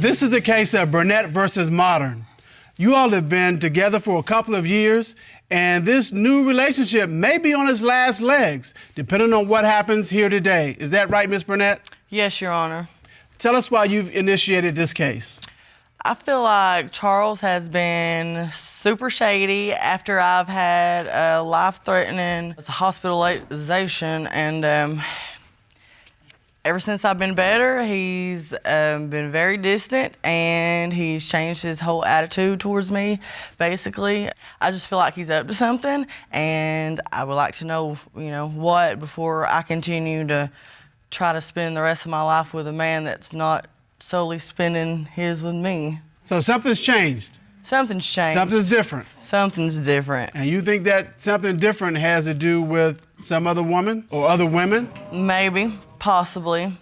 This is the case of Bernette versus Modern. You all have been together for a couple of years, and this new relationship may be on its last legs, depending on what happens here today. Is that right, Miss Bernette? Yes, Your Honor. Tell us why you've initiated this case. I feel like Charles has been super shady after I've had a life-threatening hospitalization, and ever since I've been better, he's been very distant, and he's changed his whole attitude towards me, basically. I just feel like he's up to something, and I would like to know, what before I continue to try to spend the rest of my life with a man that's not solely spending his with me. So something's changed? Something's changed. Something's different? Something's different. And you think that something different has to do with some other woman or other women? Maybe, possibly.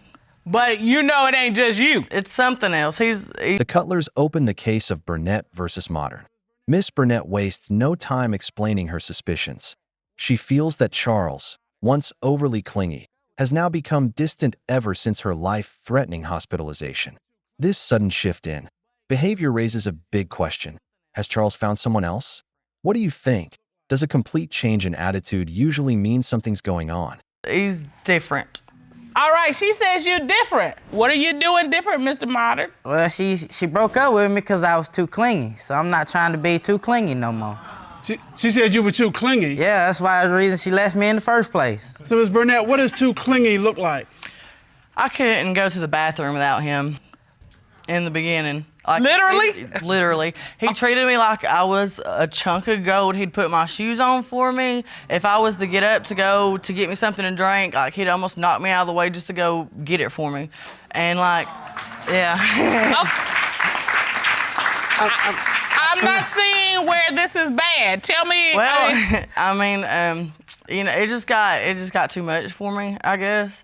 But you know it ain't just you. It's something else. The Cutlers opened the case of Bernette versus Modern. Miss Bernette wastes no time explaining her suspicions. She feels that Charles, once overly clingy, has now become distant ever since her life-threatening hospitalization. This sudden shift in behavior raises a big question. Has Charles found someone else? What do you think? Does a complete change in attitude usually mean something's going on? He's different. All right, she says you're different. What are you doing different, Mr. Modern? Well, she broke up with me because I was too clingy, so I'm not trying to be too clingy no more. She said you were too clingy? Yeah, that's why the reason she left me in the first place. So, Ms. Bernette, what does too clingy look like? I couldn't go to the bathroom without him in the beginning. Literally? Literally. He treated me like I was a chunk of gold. He'd put my shoes on for me. If I was to get up to go to get me something to drink, he'd almost knock me out of the way just to go get it for me. And yeah. I'm not seeing where this is bad. Tell me. Well, it just got too much for me, I guess.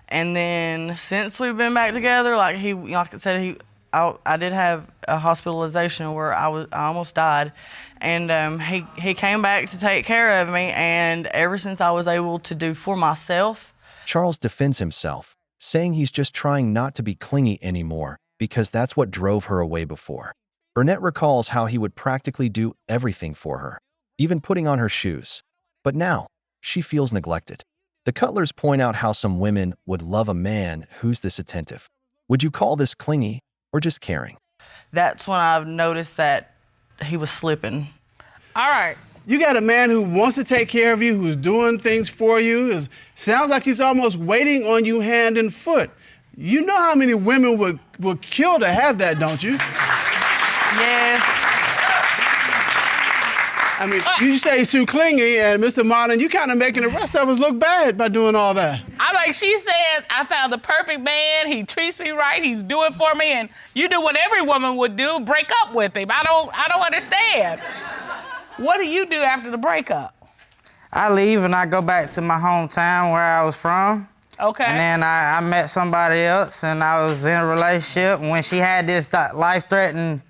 And then since we've been back together, like I said, I did have a hospitalization where I almost died, and he came back to take care of me, and ever since I was able to do for myself. Charles defends himself, saying he's just trying not to be clingy anymore because that's what drove her away before. Bernette recalls how he would practically do everything for her, even putting on her shoes. But now, she feels neglected. The Cutlers point out how some women would love a man who's this attentive. Would you call this clingy or just caring? That's when I've noticed that he was slipping. All right. You got a man who wants to take care of you, who's doing things for you. Sounds like he's almost waiting on you hand and foot. You know how many women would kill to have that, don't you? Yes. I mean, you say he's too clingy, and Mr. Modern, you kind of making the rest of us look bad by doing all that. I'm like, she says, I found the perfect man, he treats me right, he's doing for me, and you do what every woman would do, break up with him. I don't understand. What do you do after the breakup? I leave and I go back to my hometown where I was from. Okay. And then I met somebody else, and I was in a relationship. When she had this life-threatening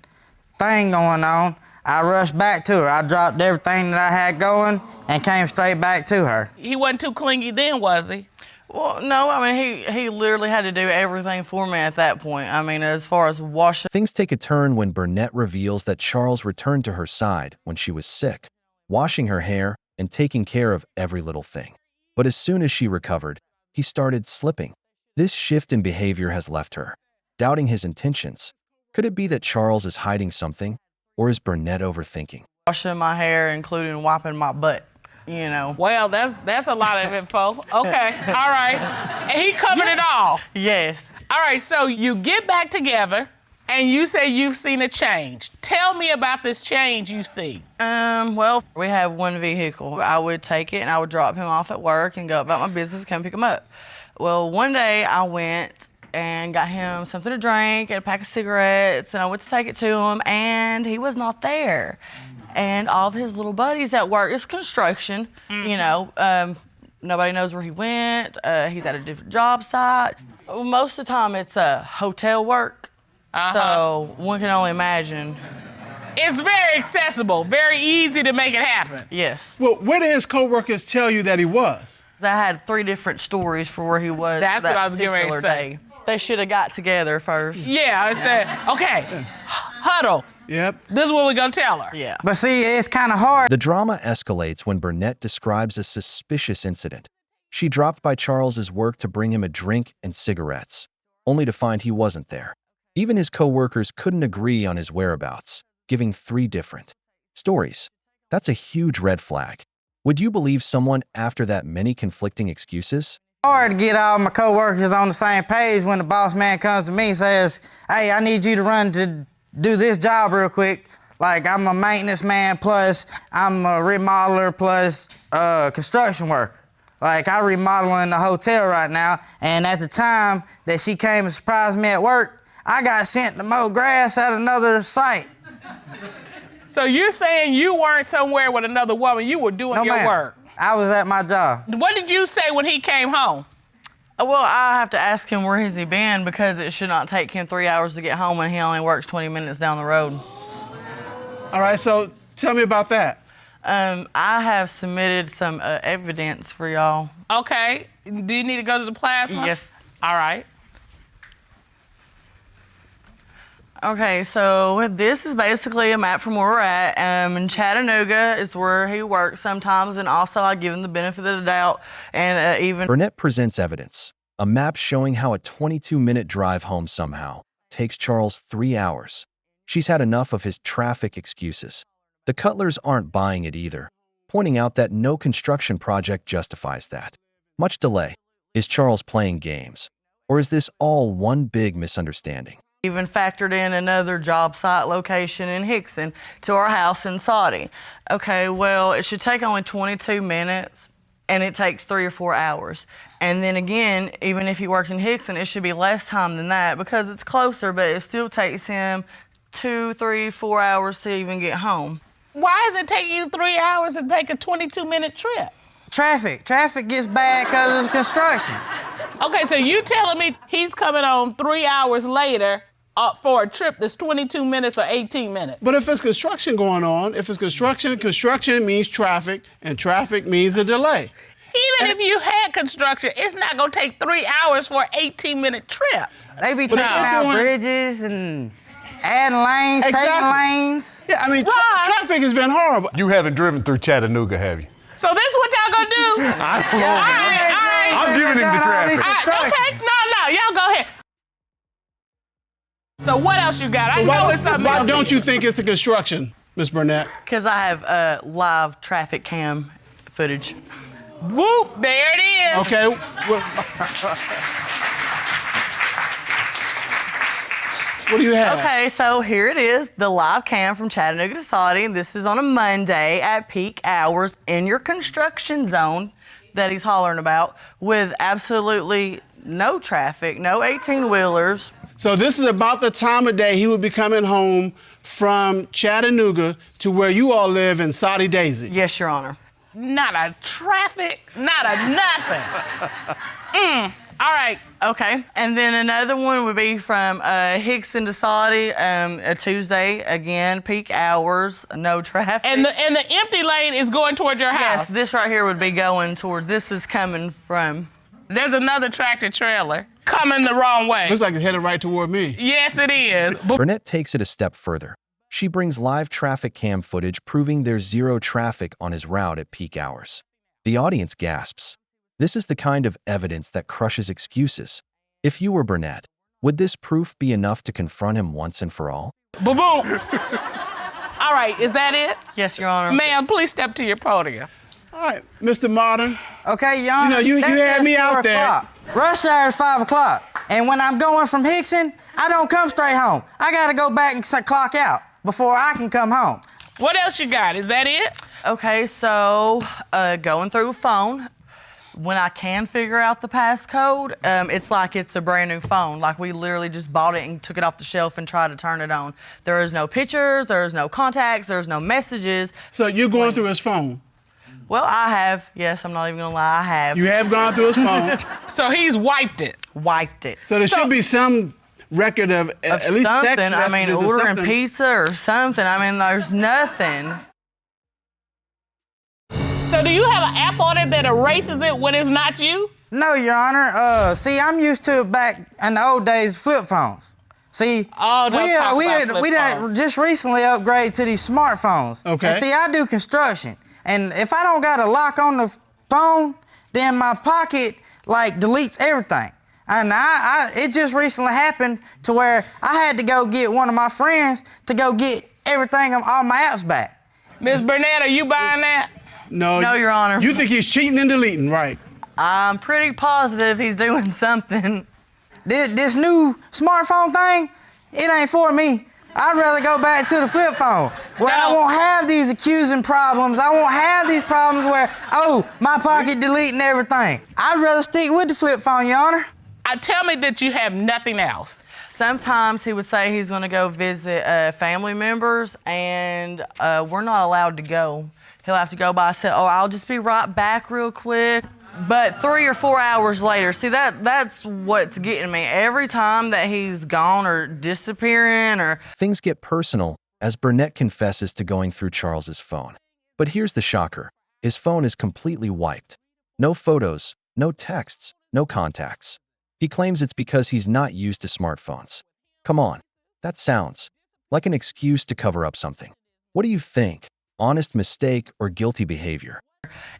thing going on, I rushed back to her. I dropped everything that I had going and came straight back to her. He wasn't too clingy then, was he? Well, no, he literally had to do everything for me at that point. As far as washing. Things take a turn when Bernette reveals that Charles returned to her side when she was sick, washing her hair and taking care of every little thing. But as soon as she recovered, he started slipping. This shift in behavior has left her, doubting his intentions. Could it be that Charles is hiding something? Or is Bernette overthinking? Washing my hair, including wiping my butt, Well, that's a lot of info. Okay, all right. And he covered it all. Yes. All right, so you get back together, and you say you've seen a change. Tell me about this change you see. Well, we have one vehicle. I would take it, and I would drop him off at work and go about my business, come pick him up. Well, one day I went and got him something to drink and a pack of cigarettes, and I went to take it to him, and he was not there. And all of his little buddies at work, it's construction, nobody knows where he went. He's at a different job site. Most of the time it's hotel work, so one can only imagine. It's very accessible, very easy to make it happen. Yes. Well, where did his co-workers tell you that he was? I had 3 different stories for where he was That's that what I was getting ready to particular say. day. They should have got together first. Yeah, I said, okay, huddle. Yep. This is what we're gonna tell her. Yeah. But see, it's kind of hard. The drama escalates when Bernette describes a suspicious incident. She dropped by Charles's work to bring him a drink and cigarettes, only to find he wasn't there. Even his co-workers couldn't agree on his whereabouts, giving 3 different stories. That's a huge red flag. Would you believe someone after that many conflicting excuses? Hard to get all my coworkers on the same page when the boss man comes to me and says, hey, I need you to run to do this job real quick. Like, I'm a maintenance man plus I'm a remodeler plus construction worker. Like, I remodeling the hotel right now, and at the time that she came and surprised me at work, I got sent to mow grass at another site. So you're saying you weren't somewhere with another woman, you were doing your ma'am. work. I was at my job. What did you say when he came home? Well, I have to ask him where has he been because it should not take him 3 hours to get home and he only works 20 minutes down the road. All right, so tell me about that. I have submitted some evidence for y'all. Okay, do you need to go to the plasma? Yes. All right. Okay, so this is basically a map from where we're at. In Chattanooga is where he works sometimes, and also I give him the benefit of the doubt, and even... Bernette presents evidence, a map showing how a 22-minute drive home somehow takes Charles 3 hours. She's had enough of his traffic excuses. The Cutlers aren't buying it either, pointing out that no construction project justifies that. Much delay. Is Charles playing games? Or is this all one big misunderstanding? Even factored in another job site location in Hickson to our house in Saudi. Okay, well, it should take only 22 minutes, and it takes 3 or 4 hours. And then again, even if he worked in Hickson, it should be less time than that because it's closer, but it still takes him 2, 3, 4 hours to even get home. Why is it taking you 3 hours to make a 22-minute trip? Traffic gets bad because of construction. Okay, so you telling me he's coming home 3 hours later for a trip that's 22 minutes or 18 minutes? But if it's construction going on, if it's construction means traffic, and traffic means a delay. Even if you had construction, it's not gonna take 3 hours for an 18-minute trip. They be taking out bridges and adding lanes, taking lanes. Yeah, I mean, Right. traffic has been horrible. You haven't driven through Chattanooga, have you? So this is what y'all gonna do? I don't know. All right. I'm giving him the traffic. Okay, no, y'all go ahead. So what else you got? I know it's something Why else. don't you think it's the construction, Miss Bernette? Because I have live traffic cam footage. Whoop, there it is. Okay. What do you have? Okay, so here it is, the live cam from Chattanooga to Saudi. This is on a Monday at peak hours in your construction zone that he's hollering about with absolutely no traffic, no 18-wheelers. So this is about the time of day he would be coming home from Chattanooga to where you all live in Saudi Daisy. Yes, Your Honor. Not a traffic, not a nothing. All right. Okay, and then another one would be from Hickson to Saudi, a Tuesday, again, peak hours, no traffic. And the empty lane is going towards your house. Yes, this right here would be going towards, this is coming from. There's another tractor trailer coming the wrong way. Looks like it's headed right toward me. Yes, it is. Bernette takes it a step further. She brings live traffic cam footage proving there's zero traffic on his route at peak hours. The audience gasps. This is the kind of evidence that crushes excuses. If you were Bernette, would this proof be enough to confront him once and for all? Boom, boom. All right, is that it? Yes, Your Honor. Ma'am, please step to your podium. All right, Mr. Modern. Okay, Your Honor. You had me out there. Rush hour is 5 o'clock. And when I'm going from Hickson, I don't come straight home. I gotta go back and clock out before I can come home. What else you got? Is that it? Okay, so going through a phone, when I can figure out the passcode, it's like it's a brand new phone. Like we literally just bought it and took it off the shelf and tried to turn it on. There is no pictures, there is no contacts, there's no messages. So you're going through his phone? Well, I have. Yes, I'm not even gonna lie, I have. You have gone through his phone? So he's wiped it. Wiped it. So there should be some record of at least something. text I mean, messages or ordering something. pizza or something. I mean, there's nothing. So do you have an app on it that erases it when it's not you? No, Your Honor. See, I'm used to back in the old days, flip phones. See, Oh, don't talk about we flip done phones. just recently upgraded to these smartphones. Okay. And see, I do construction, and if I don't got a lock on the phone, then my pocket like deletes everything. And it just recently happened to where I had to go get one of my friends to go get everything on all my apps back. Miss Bernette, are you buying that? No, No, Your Honor. You think he's cheating and deleting, right? I'm pretty positive he's doing something. This new smartphone thing, it ain't for me. I'd rather go back to the flip phone where I No. won't have these accusing problems. I won't have these problems where, oh, my pocket deleting everything. I'd rather stick with the flip phone, Your Honor. Tell me that you have nothing else. Sometimes he would say he's going to go visit family members, and we're not allowed to go. He'll have to go by and say, oh, I'll just be right back real quick. But 3 or 4 hours later, see, that's what's getting me. Every time that he's gone or disappearing or... Things get personal as Bernette confesses to going through Charles's phone. But here's the shocker. His phone is completely wiped. No photos, no texts, no contacts. He claims it's because he's not used to smartphones. Come on, that sounds like an excuse to cover up something. What do you think? Honest mistake or guilty behavior?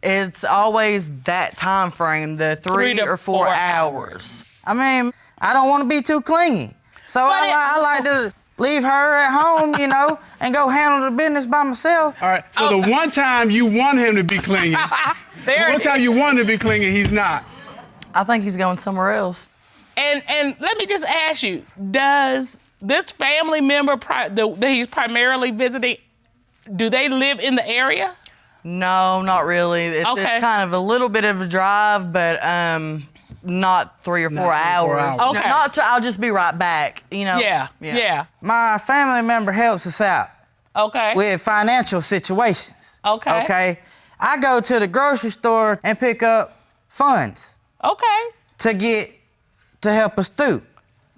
It's always that time frame, the 3 to or 4 4 hours. I mean, I don't want to be too clingy. So I like to leave her at home, you know, and go handle the business by myself. All right, so the one time you want him to be clingy, There one it time is. you want him to be clingy, he's not. I think he's going somewhere else. And let me just ask you, does this family member that he's primarily visiting, do they live in the area? No, not really. It's Okay. kind of a little bit of a drive, but not 3 or 4 4 hours. hours. No, Okay. not to, I'll just be right back, you know? Yeah. My family member helps us out Okay. with financial situations. Okay. Okay. I go to the grocery store and pick up funds Okay. to help us through,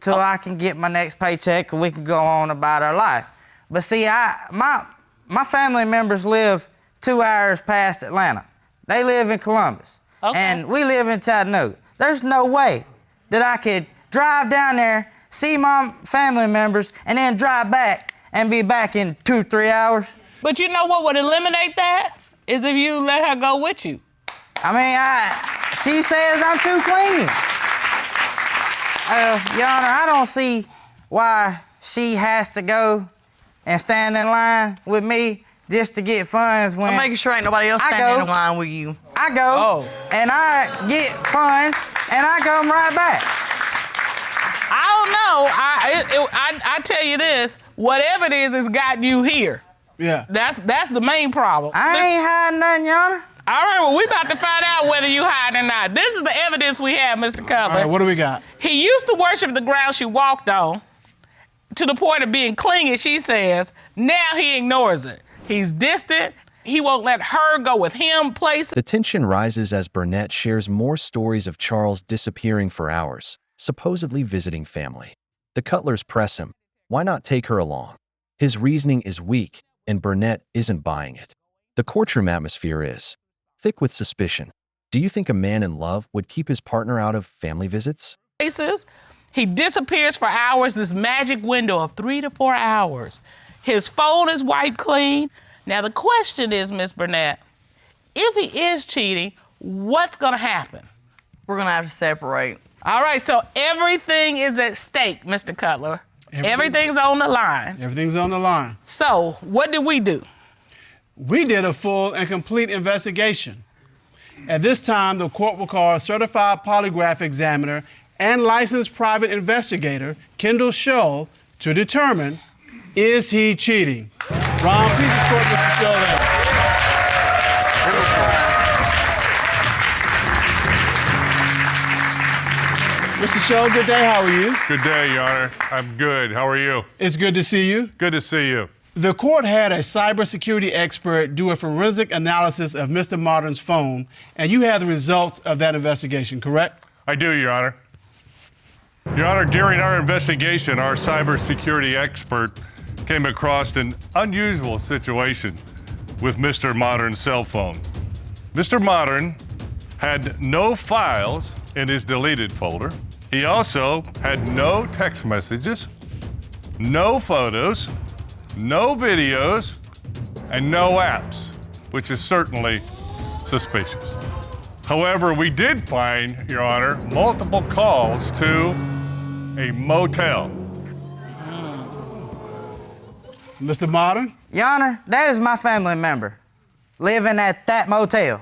till I can get my next paycheck and we can go on about our life. But see, my family members live 2 hours past Atlanta. They live in Columbus, Okay. and we live in Chattanooga. There's no way that I could drive down there, see my family members, and then drive back and be back in 2-3 hours. But you know what would eliminate that? Is if you let her go with you. I mean, she says I'm too clingy. Your Honor, I don't see why she has to go and stand in line with me just to get funds when I'm making sure ain't nobody else I standing go. in line with you. I go Oh. and I get funds and I come right back. I don't know. I tell you this, whatever it is, it's got you here. Yeah. That's the main problem. I ain't hiding nothing, Your Honor. All right, well, we about to find out whether you hiding or not. This is the evidence we have, Mr. Cutler. All right, what do we got? He used to worship the ground she walked on to the point of being clingy, she says. Now he ignores it. He's distant. He won't let her go with him places. The tension rises as Bernette shares more stories of Charles disappearing for hours, supposedly visiting family. The Cutlers press him. Why not take her along? His reasoning is weak, and Bernette isn't buying it. The courtroom atmosphere is thick with suspicion. Do you think a man in love would keep his partner out of family visits? He disappears for hours, this magic window of 3 to 4 hours. His phone is wiped clean. Now the question is, Miss Bernette, if he is cheating, what's gonna happen? We're going to have to separate. All right, so everything is at stake, Mr. Cutler. Everything's on the line. Everything's on the line. So what did we do? We did a full and complete investigation. At this time, the court will call a certified polygraph examiner and licensed private investigator, Kendall Shull, to determine, is he cheating? Ron, please escort Mr. Shull out. Mr. Shull, good day, how are you? Good day, Your Honor. I'm good. How are you? It's good to see you. Good to see you. The court had a cybersecurity expert do a forensic analysis of Mr. Modern's phone, and you have the results of that investigation, correct? I do, Your Honor. Your Honor, during our investigation, our cybersecurity expert came across an unusual situation with Mr. Modern's cell phone. Mr. Modern had no files in his deleted folder. He also had no text messages, no photos, no videos, and no apps, which is certainly suspicious. However, we did find, Your Honor, multiple calls to a motel. Mr. Modern? Your Honor, that is my family member living at that motel.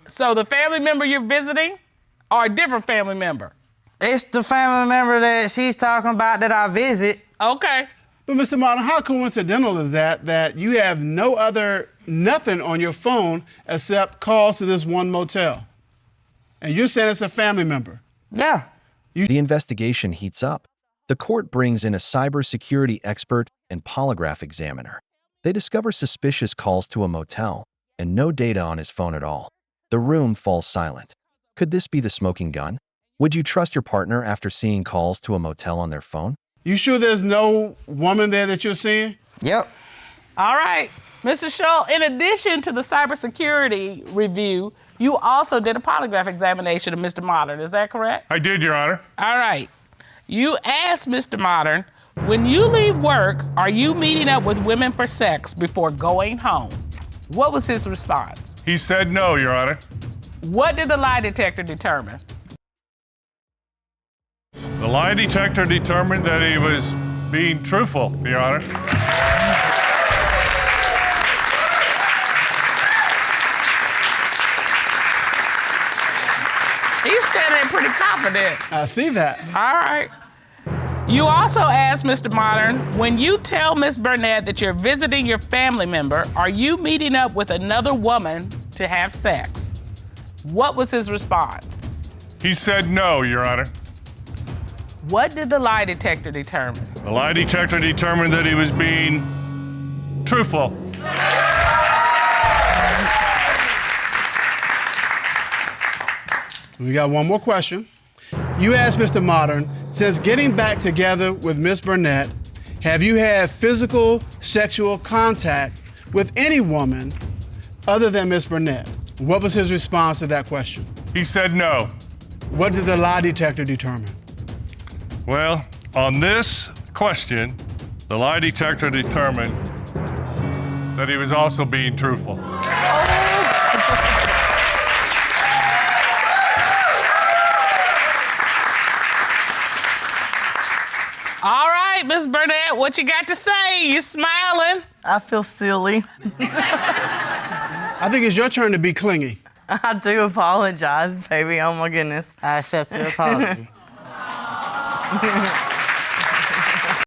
So the family member you're visiting or a different family member? It's the family member that she's talking about that I visit. Okay. But Mr. Modern, how coincidental is that you have nothing on your phone except calls to this one motel? And you're saying it's a family member? Yeah. The investigation heats up. The court brings in a cybersecurity expert and polygraph examiner. They discover suspicious calls to a motel and no data on his phone at all. The room falls silent. Could this be the smoking gun? Would you trust your partner after seeing calls to a motel on their phone? You sure there's no woman there that you're seeing? Yep. All right. Mr. Shull, in addition to the cybersecurity review, you also did a polygraph examination of Mr. Modern. Is that correct? I did, Your Honor. All right. You asked Mr. Modern, when you leave work, are you meeting up with women for sex before going home? What was his response? He said no, Your Honor. What did the lie detector determine? The lie detector determined that he was being truthful, Your Honor. He's standing pretty confident. I see that. All right. You also asked Mr. Modern, when you tell Miss Bernette that you're visiting your family member, are you meeting up with another woman to have sex? What was his response? He said no, Your Honor. What did the lie detector determine? The lie detector determined that he was being truthful. We got one more question. You asked Mr. Modern, since getting back together with Miss Bernette, have you had physical sexual contact with any woman other than Miss Bernette? What was his response to that question? He said no. What did the lie detector determine? Well, on this question, the lie detector determined that he was also being truthful. All right, Miss Bernette, what you got to say? You smiling? I feel silly. I think it's your turn to be clingy. I do apologize, baby. Oh my goodness. I accept your apology.